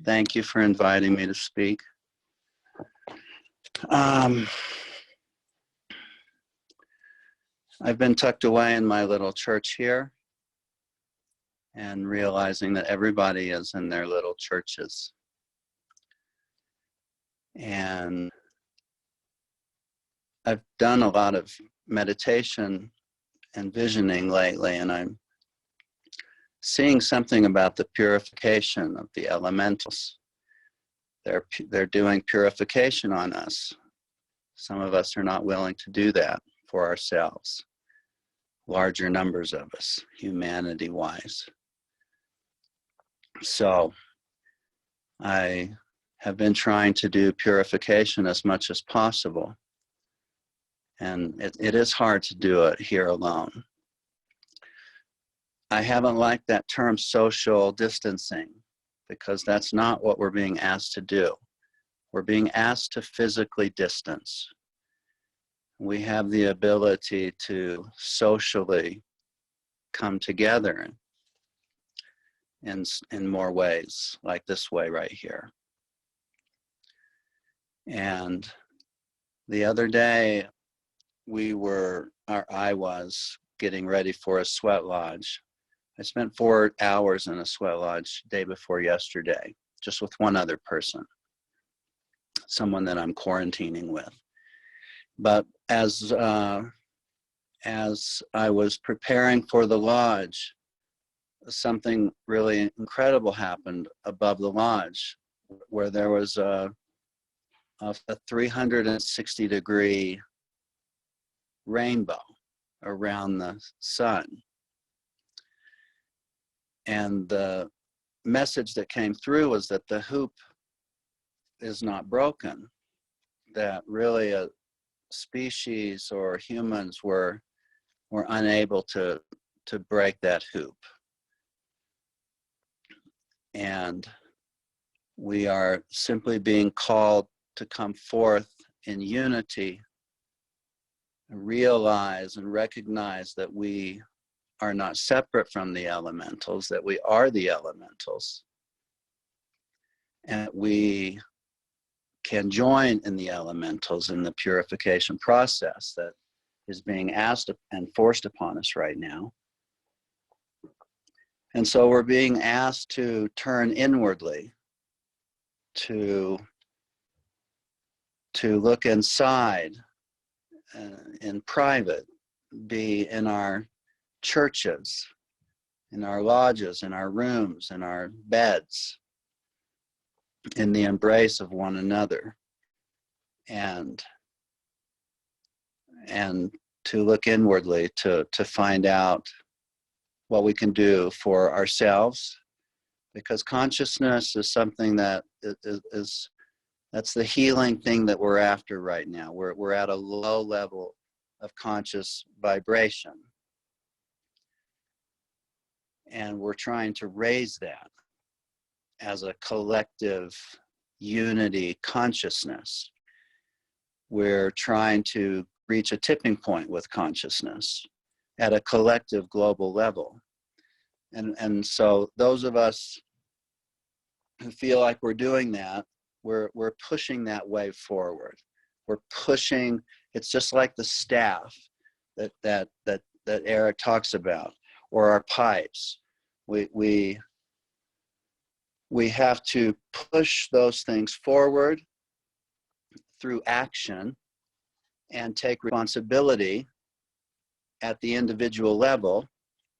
Thank you for inviting me to speak. I've been tucked away in my little church here and realizing that everybody is in their little churches. And I've done a lot of meditation and visioning lately, and I'm seeing something about the purification of the elementals. They're doing purification on us. Some of us are not willing to do that for ourselves. Larger numbers of us, humanity-wise. So I have been trying to do purification as much as possible. And it is hard to do it here alone. I haven't liked that term social distancing because that's not what we're being asked to do. We're being asked to physically distance. We have the ability to socially come together in more ways, like this way right here. And the other day, I was getting ready for a sweat lodge. I spent 4 hours in a sweat lodge day before yesterday, just with one other person, someone that I'm quarantining with. But as I was preparing for the lodge, something really incredible happened above the lodge, where there was a 360-degree rainbow around the sun. And the message that came through was that the hoop is not broken, that really a species or humans were unable to break that hoop. And we are simply being called to come forth in unity, realize and recognize that we are not separate from the elementals, that we are the elementals, and that we can join in the elementals in the purification process that is being asked and forced upon us right now. And so we're being asked to turn inwardly, to look inside in private, be in our churches, in our lodges, in our rooms, in our beds, in the embrace of one another, and to look inwardly to find out what we can do for ourselves, because consciousness is something that that's the healing thing that we're after right now. We're at a low level of conscious vibration, and we're trying to raise that as a collective unity consciousness. We're trying to reach a tipping point with consciousness at a collective global level. And so those of us who feel like we're doing that, we're pushing that wave forward. We're pushing, it's just like the staff that Eric talks about, or our pipes. We have to push those things forward through action and take responsibility at the individual level,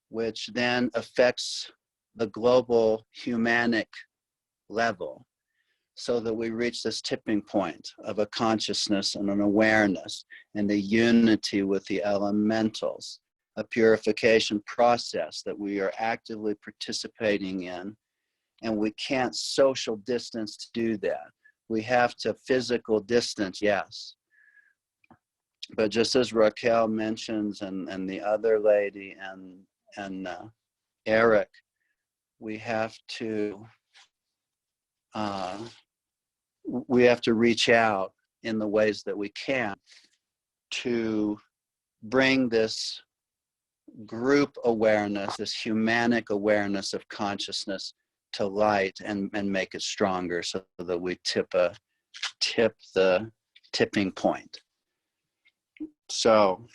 which then affects the global humanic level, so that we reach this tipping point of a consciousness and an awareness and a unity with the elementals, a purification process that we are actively participating in. And we can't social distance to do that. We have to physical distance, yes. But just as Raquel mentions, and the other lady and Eric, we have to reach out in the ways that we can to bring this group awareness, this humanic awareness of consciousness to light and make it stronger, so that we tip the tipping point. So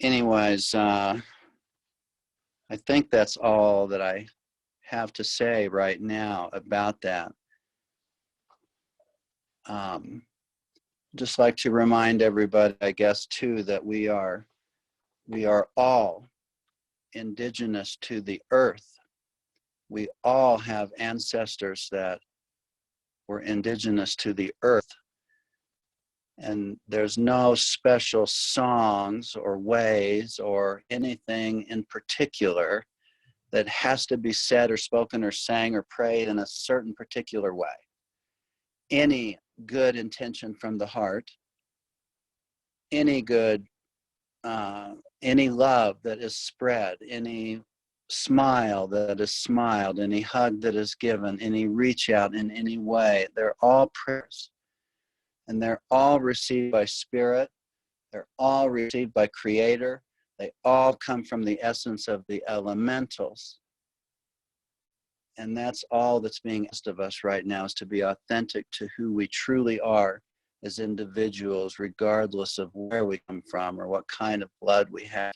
anyways, I think that's all that I have to say right now about that. Just like to remind everybody, I guess, too, that we are all indigenous to the earth. We all have ancestors that were indigenous to the earth. And there's no special songs or ways or anything in particular that has to be said or spoken or sang or prayed in a certain particular way. Any good intention from the heart, any good, any love that is spread, any smile that is smiled, any hug that is given, any reach out in any way, they're all prayers. And they're all received by Spirit. They're all received by Creator. They all come from the essence of the elementals. And that's all that's being asked of us right now, is to be authentic to who we truly are as individuals, regardless of where we come from or what kind of blood we have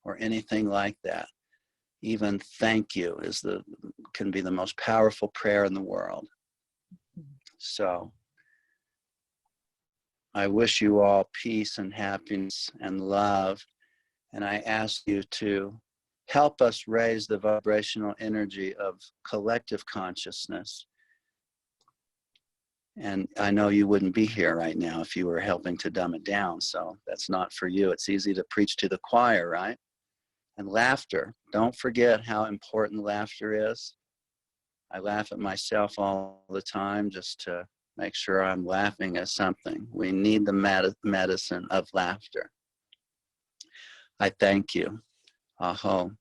or anything like that. Even thank you can be the most powerful prayer in the world. So I wish you all peace and happiness and love. And I ask you to help us raise the vibrational energy of collective consciousness. And I know you wouldn't be here right now if you were helping to dumb it down. So that's not for you. It's easy to preach to the choir, right? And laughter. Don't forget how important laughter is. I laugh at myself all the time just to make sure I'm laughing at something. We need the medicine of laughter. I thank you. Aho.